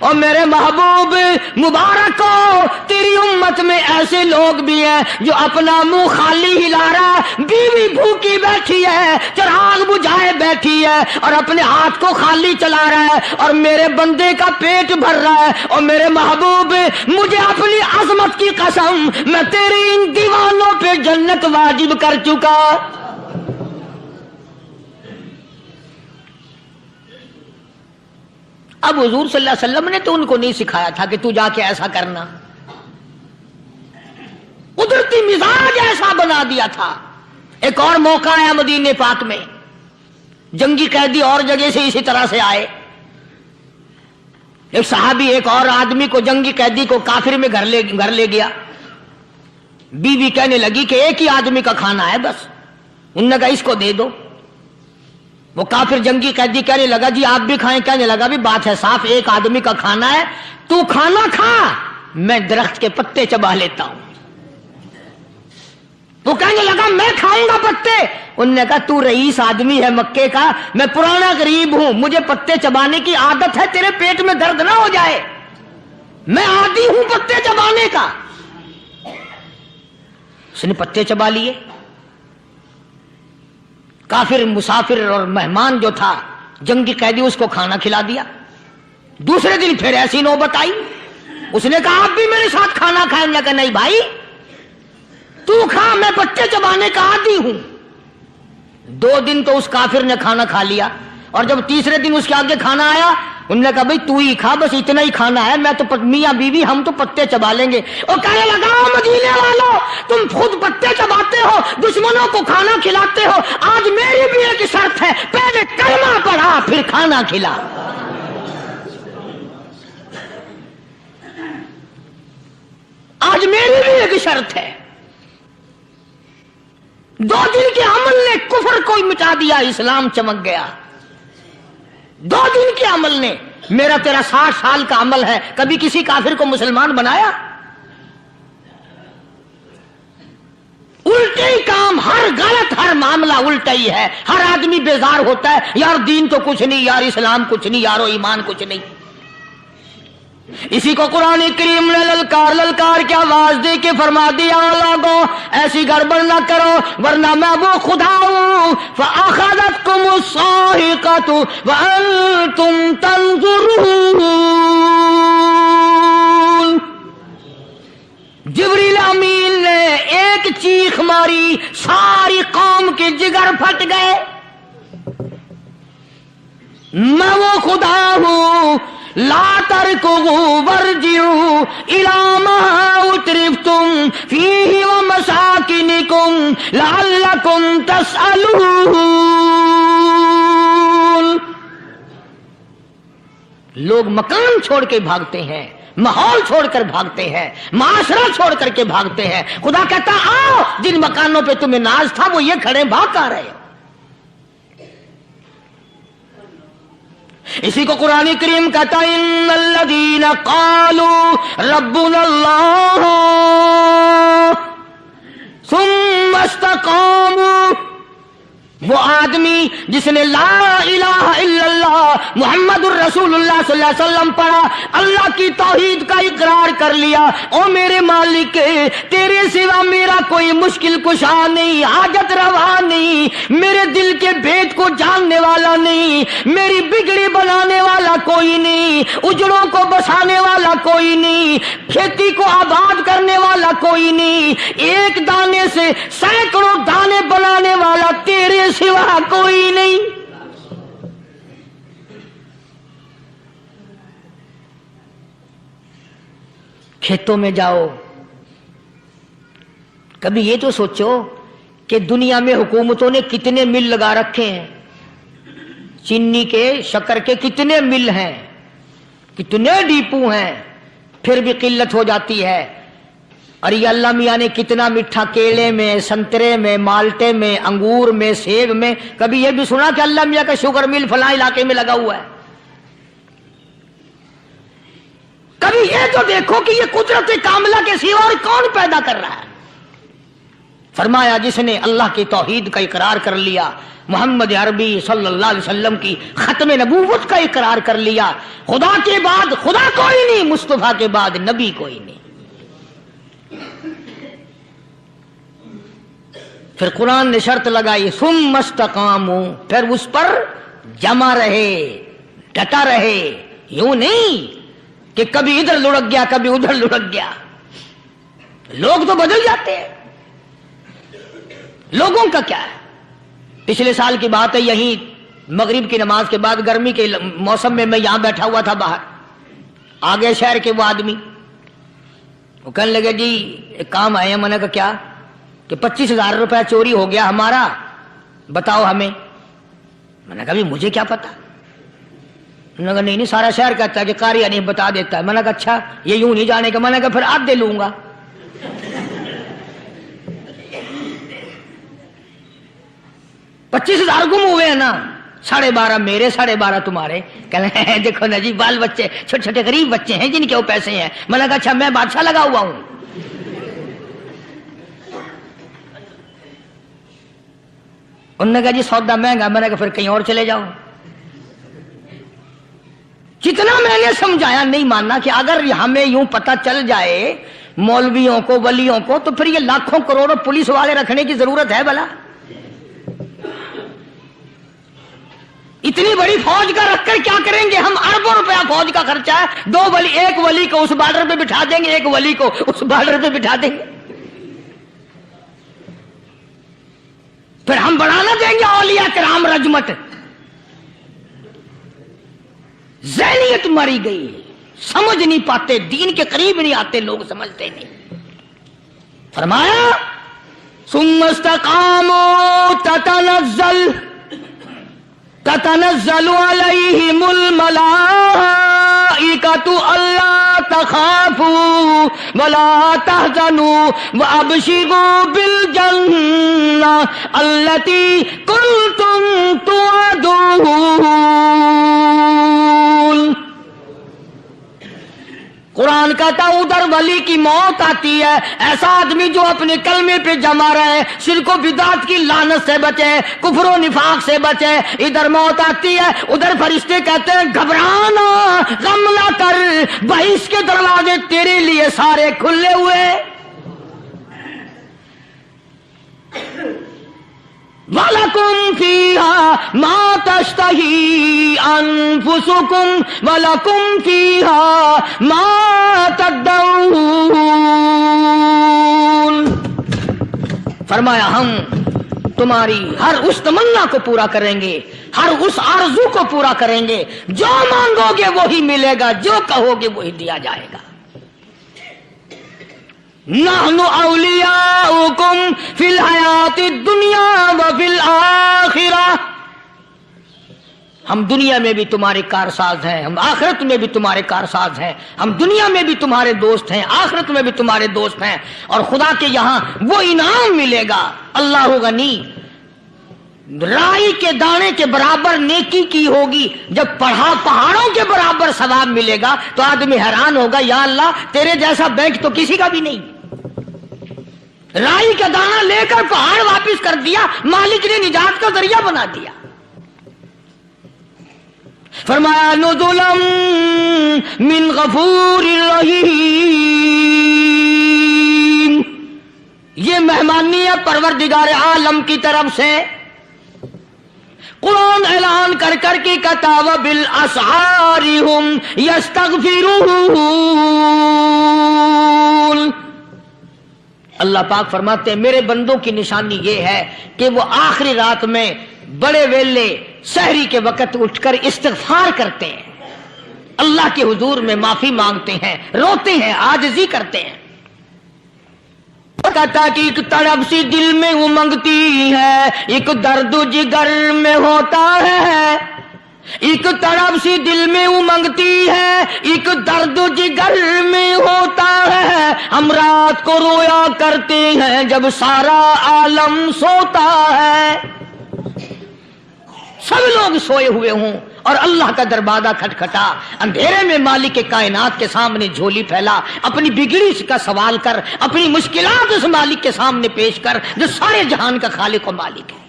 اور میرے محبوب مبارک ہو، تیری امت میں ایسے لوگ بھی ہیں جو اپنا منہ خالی ہلا رہا ہے، بیوی بھوکی بیٹھی ہے، چراغ بجھائے بیٹھی ہے اور اپنے ہاتھ کو خالی چلا رہا ہے، اور میرے بندے کا پیٹ بھر رہا ہے۔ اور میرے محبوب مجھے اپنی عظمت کی قسم، میں تیرے ان دیوانوں پہ جنت واجب کر چکا۔ اب حضور صلی اللہ علیہ وسلم نے تو ان کو نہیں سکھایا تھا کہ تو جا کے ایسا کرنا، قدرتی مزاج ایسا بنا دیا تھا۔ ایک اور موقع آیا مدینے پاک میں، جنگی قیدی اور جگہ سے اسی طرح سے آئے، ایک صحابی ایک اور آدمی کو، جنگی قیدی کو کافر میں گھر لے گیا۔ بیوی کہنے لگی کہ ایک ہی آدمی کا کھانا ہے بس، انہوں نے کہا اس کو دے دو۔ وہ کافر جنگی قیدی کہنے لگا جی آپ بھی کھائیں، کہنے لگا بھی بات ہے صاف، ایک آدمی کا کھانا ہے، تو کھانا کھا، میں درخت کے پتے چبا لیتا ہوں۔ وہ کہنے لگا میں کھاؤں گا پتے، انہوں نے کہا تو رئیس آدمی ہے مکے کا، میں پرانا غریب ہوں، مجھے پتے چبانے کی عادت ہے، تیرے پیٹ میں درد نہ ہو جائے، میں عادی ہوں پتے چبانے کا۔ اس نے پتے چبا لیے۔ کافر مسافر اور مہمان جو تھا جنگی قیدی، اس کو کھانا کھلا دیا۔ دوسرے دن پھر ایسی نوبت آئی، اس نے کہا آپ بھی میرے ساتھ کھانا کھائیں؟ نے کہا نہیں بھائی تو کھا، میں پتے چبانے کا عادی ہوں۔ 2 دن تو اس کافر نے کھانا کھا لیا، اور جب تیسرے دن اس کے آگے کھانا آیا، انہوں نے کہا بھائی تو ہی کھا، بس اتنا ہی کھانا ہے، میں تو میاں بیوی ہم تو پتے چبا لیں گے۔ اور کہنے لگا مدینے والوں تم خود پتے چباتے ہو، دشمنوں کو کھانا کھلاتے ہو، آج میری بھی ایک شرط ہے، پہلے کلمہ پڑھا پھر کھانا کھلا۔ آج میری بھی ایک شرط ہے۔ 2 دن کے عمل نے کفر کو مٹا دیا، اسلام چمک گیا۔ 2 دن کے عمل نے، میرا تیرا 60 سال کا عمل ہے، کبھی کسی کافر کو مسلمان بنایا؟ الٹے ہی کام، ہر غلط، ہر معاملہ الٹا ہی ہے۔ ہر آدمی بیزار ہوتا ہے، یار دین تو کچھ نہیں، یار اسلام کچھ نہیں، یارو ایمان کچھ نہیں۔ اسی کو قرآن کریم نے للکار کے آواز دے کے فرما دیا لوگوں ایسی گڑبڑ نہ کرو ورنہ میں وہ خدا ہوں فَأَخَذَتْكُمُ الصَّاعِقَةُ وَأَنْتُمْ تَنظُرُونَ۔ جبریل امین نے ایک چیخ ماری، ساری قوم کے جگر پھٹ گئے، میں وہ خدا ہوں لا تركضوا وارجعوا إلى ما أترفتم فيه ومساكنكم لعلكم تسألون۔ لوگ مکان چھوڑ کے بھاگتے ہیں، ماحول چھوڑ کر بھاگتے ہیں، معاشرہ چھوڑ کر کے بھاگتے ہیں۔ خدا کہتا آؤ جن مکانوں پہ تمہیں ناز تھا وہ یہ کھڑے بھاگ آ رہے ہیں۔ اسی کو قرآن کریم کہتا ہے ان الذین قالوا ربنا اللہ ثم استقاموا، وہ آدمی جس نے لا الہ الا اللہ محمد الرسول اللہ صلی اللہ علیہ وسلم پڑھا، اللہ کی توحید کا اقرار کر لیا، او میرے مالک تیرے سوا میرا کوئی مشکل کشا نہیں، حاجت روا نہیں، میرے دل کے بھید کو جاننے والا نہیں، میری بگڑی بنانے والا کوئی نہیں، اجڑوں کو بسانے والا کوئی نہیں، کھیتی کو آباد کرنے والا کوئی نہیں، ایک دانے سے سینکڑوں دانے بنانے والا تیرے سوا کوئی نہیں۔ کھیتوں میں جاؤ، کبھی یہ تو سوچو کہ دنیا میں حکومتوں نے کتنے مل لگا رکھے ہیں، چینی کے، شکر کے کتنے مل ہیں، کتنے ڈیپو ہیں، پھر بھی قلت ہو جاتی ہے۔ اور یہ اللہ میاں نے کتنا میٹھا کیلے میں، سنترے میں، مالٹے میں، انگور میں، سیب میں، کبھی یہ بھی سنا کہ اللہ میاں کا شوگر مل فلاں علاقے میں لگا ہوا ہے؟ کبھی یہ تو دیکھو کہ یہ قدرت کاملہ کے سوا اور کون پیدا کر رہا ہے؟ فرمایا جس نے اللہ کی توحید کا اقرار کر لیا، محمد عربی صلی اللہ علیہ وسلم کی ختم نبوت کا اقرار کر لیا، خدا کے بعد خدا کوئی نہیں، مصطفیٰ کے بعد نبی کوئی نہیں۔ پھر قرآن نے شرط لگائی ثم استقاموا، پھر اس پر جمع رہے، ڈٹا رہے، یوں نہیں کہ کبھی ادھر لڑک گیا کبھی ادھر لڑک گیا۔ لوگ تو بدل جاتے ہیں، لوگوں کا کیا ہے؟ پچھلے سال کی بات ہے، یہیں مغرب کی نماز کے بعد گرمی کے موسم میں یہاں بیٹھا ہوا تھا باہر، آگے شہر کے وہ آدمی، وہ کہنے لگے جی ایک کام آئے ہیں۔ میں نے کہا کیا؟ کہ 25,000 روپے چوری ہو گیا ہمارا، بتاؤ ہمیں۔ میں نے کہا بھی مجھے کیا پتا؟ انہوں نے کہا نہیں سارا شہر کہتا ہے کہ قاری نہیں بتا دیتا ہے۔ میں نے کہا اچھا یہ یوں نہیں جانے کا۔ میں نے کہا پھر آدھے لوں گا۔ 25,000 گم ہوئے ہیں نا، 12.5 میرے 12.5 تمہارے۔ کہنے ہیں دیکھو نا جی بال بچے چھوٹے چھوٹے غریب بچے ہیں جن کے وہ پیسے ہیں۔ میں نے کہا اچھا میں بادشاہ لگا ہوا ہوں؟ انہوں نے کہا جی سودا مہنگا۔ میں نے کہا پھر کہیں اور چلے جاؤ۔ جتنا میں نے سمجھایا نہیں ماننا کہ اگر ہمیں یوں پتہ چل جائے مولویوں کو ولیوں کو تو پھر یہ لاکھوں کروڑوں پولیس والے رکھنے کی ضرورت ہے بھلا؟ اتنی بڑی فوج کا رکھ کر کیا کریں گے ہم؟ اربوں روپیہ فوج کا خرچہ ہے، 2 ولی، ایک ولی کو اس بارڈر پہ بٹھا دیں گے، ایک ولی کو اس بارڈر پہ بٹھا دیں گے، پھر ہم بڑھانا دیں گے اولیاء کرام رجمت۔ ذہنیت ماری گئی، سمجھ نہیں پاتے، دین کے قریب نہیں آتے لوگ، سمجھتے نہیں۔ فرمایا ثم استقاموا تتنزل علیہم الملائکۃ الا تخافوا ولا تحزنوا وابشروا بالجنہ التی کنتم توعدون۔ قرآن کہتا ہے ادھر ولی کی موت آتی ہے، ایسا آدمی جو اپنے کلمے پہ جمع رہے، شرک و بدعت کی لعنت سے بچے، کفر و نفاق سے بچے۔ ادھر موت آتی ہے، ادھر فرشتے کہتے ہیں گھبرانا، غم نہ کر، بہشت کے دروازے تیرے لیے سارے کھلے ہوئے۔ وَلَكُمْ فِيهَا مَا تَشْتَهِي أَنفُسُكُمْ وَلَكُمْ فِيهَا مَا تَدَّعُونَ۔ فرمایا ہم تمہاری ہر اس تمنا کو پورا کریں گے، ہر اس آرزو کو پورا کریں گے، جو مانگو گے وہی ملے گا، جو کہو گے وہی دیا جائے گا۔ نحن اولیاؤکم فی الحیات الدنیا وفی الآخرہ، ہم دنیا میں بھی تمہارے کارساز ہیں، ہم آخرت میں بھی تمہارے کارساز ہیں، ہم دنیا میں بھی تمہارے دوست ہیں، آخرت میں بھی تمہارے دوست ہیں، اور خدا کے یہاں وہ انعام ملے گا۔ اللہ غنی، رائی کے دانے کے برابر نیکی کی ہوگی، جب پہاڑوں کے برابر ثواب ملے گا تو آدمی حیران ہوگا، یا اللہ تیرے جیسا بینک تو کسی کا بھی نہیں۔ رائی کا دانہ لے کر پہاڑ واپس کر دیا، مالک نے نجات کا ذریعہ بنا دیا۔ فرمایا نزلا من غفور رحیم، یہ مہمانی ہے پروردگار عالم کی طرف سے۔ قرآن اعلان کر کر کے کہتا وبالاسحار ہم یستغفرون۔ اللہ پاک فرماتے ہیں میرے بندوں کی نشانی یہ ہے کہ وہ آخری رات میں بڑے ویلے سحری کے وقت اٹھ کر استغفار کرتے ہیں، اللہ کے حضور میں معافی مانگتے ہیں، روتے ہیں، عاجزی کرتے ہیں۔ کہتا کہ ایک تڑپ سی دل میں امنگتی ہے، ایک درد جگر میں ہوتا ہے، ایک تڑپ سی دل میں امنگتی ہے، ایک درد جگر میں ہوتا ہے، ہم رات کو رویا کرتے ہیں جب سارا عالم سوتا ہے۔ سب لوگ سوئے ہوئے ہوں، اور اللہ کا دروازہ کھٹکھٹا، اندھیرے میں مالک کائنات کے سامنے جھولی پھیلا، اپنی بگڑی کا سوال کر، اپنی مشکلات اس مالک کے سامنے پیش کر جو سارے جہان کا خالق و مالک ہے۔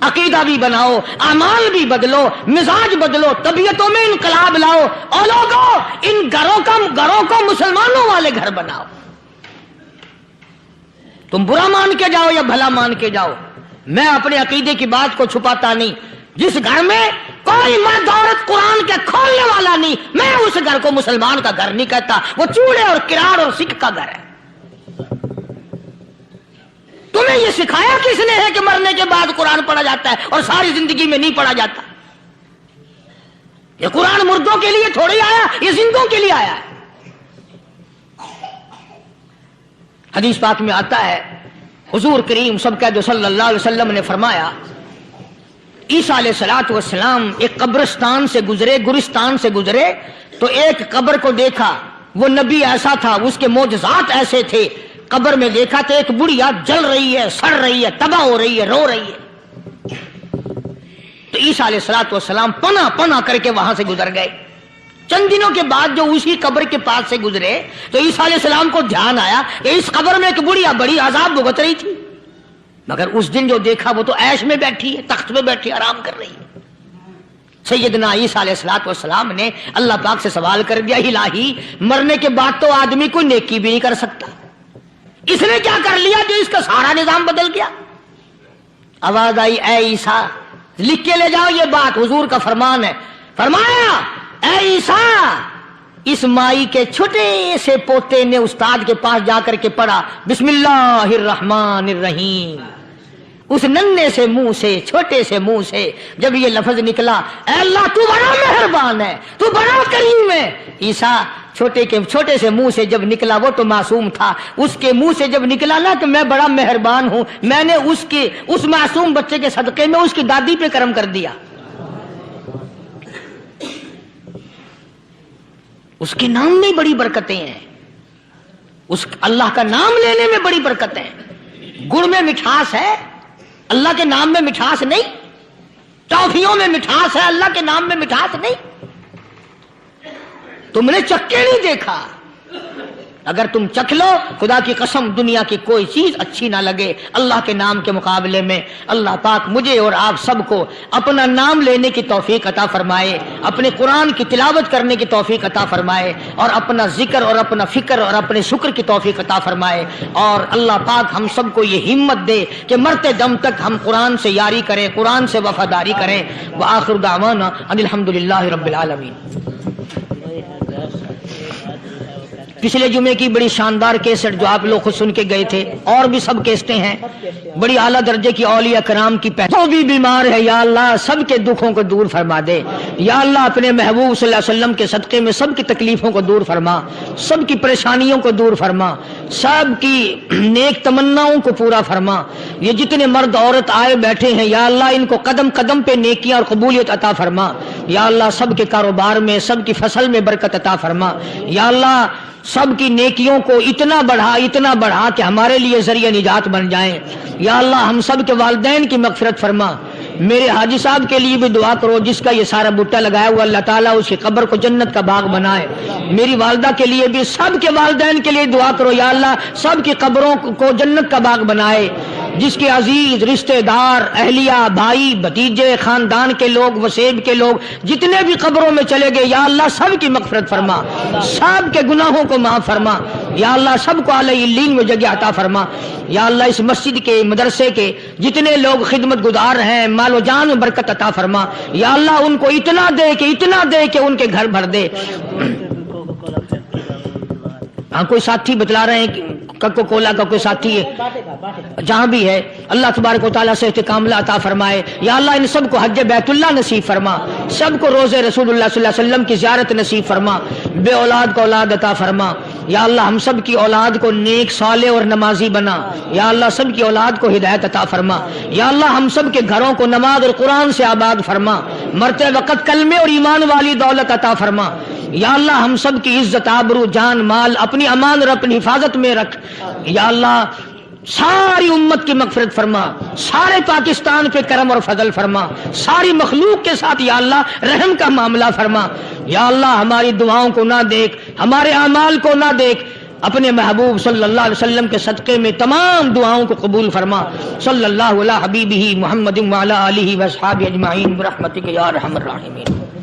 عقیدہ بھی بناؤ، اعمال بھی بدلو، مزاج بدلو، طبیعتوں میں انقلاب لاؤ، اور لوگوں ان گھروں کو مسلمانوں والے گھر بناؤ۔ تم برا مان کے جاؤ یا بھلا مان کے جاؤ، میں اپنے عقیدے کی بات کو چھپاتا نہیں۔ جس گھر میں کوئی مرد عورت قرآن کے کھولنے والا نہیں، میں اس گھر کو مسلمان کا گھر نہیں کہتا، وہ چوڑے اور کراڑ اور سکھ کا گھر ہے۔ تمہیں یہ سکھایا کس نے ہے کہ مرنے کے بعد قرآن پڑھا جاتا ہے اور ساری زندگی میں نہیں پڑھا جاتا؟ یہ قرآن مردوں کے لیے تھوڑی آیا، یہ زندوں کے لیے آیا ہے۔ حدیث پاک میں آتا ہے، حضور کریم سب کہہ دو صلی اللہ علیہ وسلم نے فرمایا، عیسیٰ علیہ الصلوۃ والسلام ایک قبرستان سے گزرے، گورستان سے گزرے تو ایک قبر کو دیکھا، وہ نبی ایسا تھا، اس کے معجزات ایسے تھے۔ قبر میں دیکھا تو ایک بڑھیا جل رہی ہے، سڑ رہی ہے، تباہ ہو رہی ہے، رو رہی ہے۔ تو عیسیٰ علیہ الصلوۃ والسلام پناہ کر کے وہاں سے گزر گئے۔ چند دنوں کے بعد جو اسی قبر کے پاس سے گزرے تو عیسیٰ علیہ السلام کو دھیان آیا کہ اس قبر میں ایک بڑھیا بڑی عذاب بھگت رہی تھی، مگر اس دن جو دیکھا وہ تو عیش میں بیٹھی ہے، تخت میں بیٹھی آرام کر رہی ہے۔ سیدنا عیسیٰ علیہ الصلوۃ والسلام نے اللہ پاک سے سوال کر دیا، الہی مرنے کے بعد تو آدمی کوئی نیکی بھی نہیں کر سکتا، اس نے کیا کر لیا جو اس کا سارا نظام بدل گیا؟ آواز آئی، اے عیسیٰ لکھ کے لے جاؤ یہ بات، حضور کا فرمان ہے۔ فرمایا، اے عیسیٰ، اس مائی کے چھوٹے سے پوتے نے استاد کے پاس جا کر کے پڑھا بسم اللہ الرحمن الرحیم، اس ننھے سے منہ سے، چھوٹے سے منہ سے جب یہ لفظ نکلا، اے اللہ تو بڑا مہربان ہے، تو بڑا کریم ہے۔ عیسیٰ چھوٹے سے منہ سے جب نکلا، وہ تو معصوم تھا، اس کے منہ سے جب نکلا نا کہ میں بڑا مہربان ہوں، میں نے اس معصوم بچے کے صدقے میں اس کی دادی پہ کرم کر دیا۔ اس کے نام میں بڑی برکتیں ہیں، اس اللہ کا نام لینے میں بڑی برکتیں ہیں۔ گڑ میں مٹھاس ہے، اللہ کے نام میں مٹھاس نہیں۔ ٹافیوں میں مٹھاس ہے، اللہ کے نام میں مٹھاس نہیں۔ تم نے چکھ کے نہیں دیکھا، اگر تم چکھ لو خدا کی قسم دنیا کی کوئی چیز اچھی نہ لگے اللہ کے نام کے مقابلے میں۔ اللہ پاک مجھے اور آپ سب کو اپنا نام لینے کی توفیق عطا فرمائے، اپنے قرآن کی تلاوت کرنے کی توفیق عطا فرمائے، اور اپنا ذکر اور اپنا فکر اور اپنے شکر کی توفیق عطا فرمائے، اور اللہ پاک ہم سب کو یہ ہمت دے کہ مرتے دم تک ہم قرآن سے یاری کریں، قرآن سے وفاداری کریں۔ وآخر دعوانا ان الحمدللہ رب العالمین۔ پچھلے جمعے کی بڑی شاندار کیسٹ جو آپ لوگ خود سن کے گئے تھے، اور بھی سب کیسٹیں ہیں، بڑی اعلیٰ درجے کی اولیاء کرام کی جو بھی بیمار ہے یا اللہ سب کے دکھوں کو دور فرما دے، یا اللہ اپنے محبوب صلی اللہ علیہ وسلم کے صدقے میں سب کی تکلیفوں کو دور فرما، سب کی پریشانیوں کو دور فرما، سب کی نیک تمناؤں کو پورا فرما۔ یہ جتنے مرد عورت آئے بیٹھے ہیں یا اللہ ان کو قدم قدم پہ نیکیاں اور قبولیت عطا فرما، یا اللہ سب کے کاروبار میں سب کی فصل میں برکت عطا فرما، یا اللہ سب کی نیکیوں کو اتنا بڑھا کہ ہمارے لیے ذریعہ نجات بن جائیں۔ یا اللہ ہم سب کے والدین کی مغفرت فرما۔ میرے حاجی صاحب کے لیے بھی دعا کرو جس کا یہ سارا بوٹا لگایا ہوا، اللہ تعالیٰ اس کی قبر کو جنت کا باغ بنائے۔ میری والدہ کے لیے بھی، سب کے والدین کے لیے دعا کرو یا اللہ سب کی قبروں کو جنت کا باغ بنائے۔ جس کے عزیز رشتہ دار، اہلیہ، بھائی، بھتیجے، خاندان کے لوگ، وسیب کے لوگ جتنے بھی قبروں میں چلے گئے یا اللہ سب کی مغفرت فرما، سب کے گناہوں کو معاف فرما، یا اللہ سب کو اعلی علین میں جگہ عطا فرما۔ یا اللہ اس مسجد کے، مدرسے کے جتنے لوگ خدمت گزار ہیں مال و جان میں برکت عطا فرما، یا اللہ ان کو اتنا دے کہ ان کے گھر بھر دے۔ ہاں کوئی ساتھی بتلا رہے ہیں کوکو کولا کا کوئی ساتھی ہے جہاں بھی ہے، اللہ تبارک و تعالیٰ سے استقامت عطا فرمائے۔ یا اللہ ان سب کو حج بیت اللہ نصیب فرما، سب کو روزہ رسول اللہ صلی اللہ علیہ وسلم کی زیارت نصیب فرما، بے اولاد کو اولاد عطا فرما۔ یا اللہ ہم سب کی اولاد کو نیک صالح اور نمازی بنا، یا اللہ سب کی اولاد کو ہدایت عطا فرما۔ یا اللہ ہم سب کے گھروں کو نماز اور قرآن سے آباد فرما، مرتے وقت کلمے اور ایمان والی دولت عطا فرما۔ یا اللہ ہم سب کی عزت، آبرو، جان، مال اپنی امان اور اپنی حفاظت میں رکھ۔ یا اللہ ساری امت کی مغفرت فرما، سارے پاکستان پہ کرم اور فضل فرما، ساری مخلوق کے ساتھ یا اللہ رحم کا معاملہ فرما۔ یا اللہ ہماری دعاؤں کو نہ دیکھ، ہمارے اعمال کو نہ دیکھ، اپنے محبوب صلی اللہ علیہ وسلم کے صدقے میں تمام دعاؤں کو قبول فرما۔ صلی اللہ علی حبیبہ محمد وعلی آلہ واصحابہ اجمعین برحمتک یا ارحم الراحمین۔